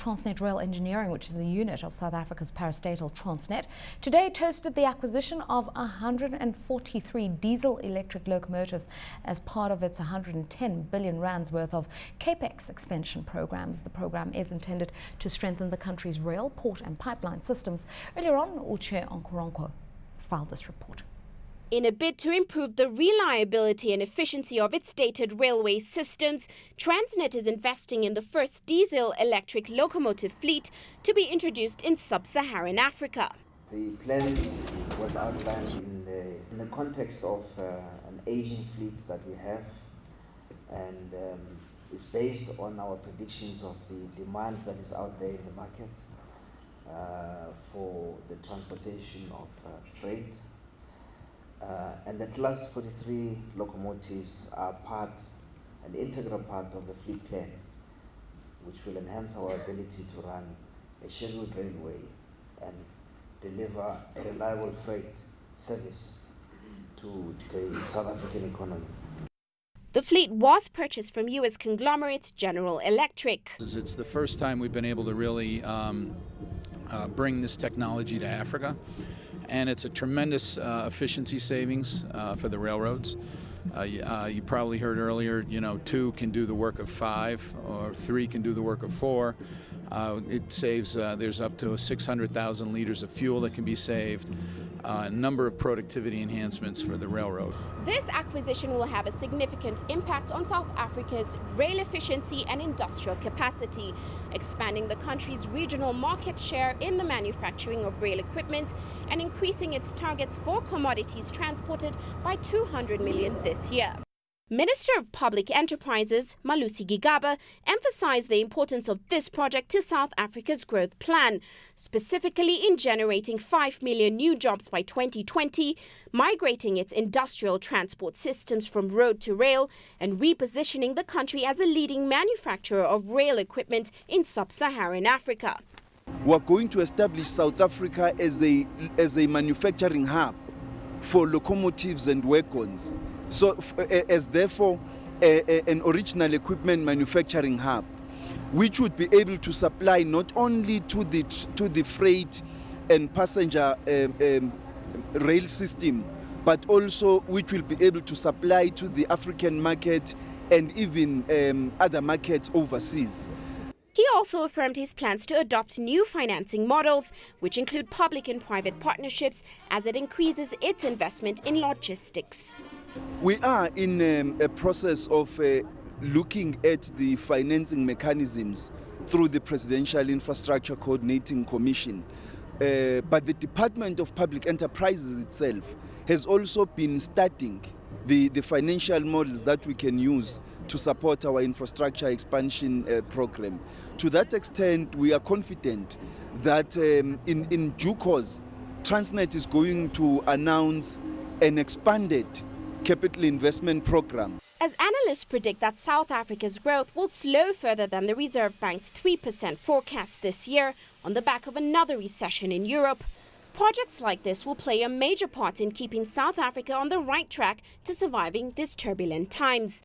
Transnet Rail Engineering, which is a unit of South Africa's parastatal Transnet, today toasted the acquisition of 143 diesel-electric locomotives as part of its 110 billion rands worth of Capex expansion programs. The program is intended to strengthen the country's rail, port and pipeline systems. Earlier on, Uche Okoronkwo filed this report. In a bid to improve the reliability and efficiency of its dated railway systems, Transnet is investing in the first diesel-electric locomotive fleet to be introduced in sub-Saharan Africa. The plan was outlined in the context of an aging fleet that we have, and is based on our predictions of the demand that is out there in the market for the transportation of freight. And the Class 43 locomotives are an integral part of the fleet plan, which will enhance our ability to run a scheduled railway and deliver a reliable freight service to the South African economy. The fleet was purchased from U.S. conglomerate General Electric. It's the first time we've been able to really bring this technology to Africa, and it's a tremendous efficiency savings for the railroads. You probably heard earlier, 2 can do the work of 5, or 3 can do the work of 4. It saves, there's up to 600,000 liters of fuel that can be saved, a number of productivity enhancements for the railroad. This acquisition will have a significant impact on South Africa's rail efficiency and industrial capacity, expanding the country's regional market share in the manufacturing of rail equipment and increasing its targets for commodities transported by 200 million this year. Minister of Public Enterprises, Malusi Gigaba, emphasized the importance of this project to South Africa's growth plan, specifically in generating 5 million new jobs by 2020, migrating its industrial transport systems from road to rail, and repositioning the country as a leading manufacturer of rail equipment in sub-Saharan Africa. We're going to establish South Africa as a manufacturing hub for locomotives and wagons. So, as therefore an original equipment manufacturing hub, which would be able to supply not only to the freight and passenger rail system, but also which will be able to supply to the African market and even other markets overseas. He also affirmed his plans to adopt new financing models, which include public and private partnerships, as it increases its investment in logistics. We are in a process of looking at the financing mechanisms through the Presidential Infrastructure Coordinating Commission. But the Department of Public Enterprises itself has also been studying the financial models that we can use to support our infrastructure expansion program. To that extent, we are confident that in due course, Transnet is going to announce an expanded capital investment program. As analysts predict that South Africa's growth will slow further than the Reserve Bank's 3% forecast this year on the back of another recession in Europe, projects like this will play a major part in keeping South Africa on the right track to surviving these turbulent times.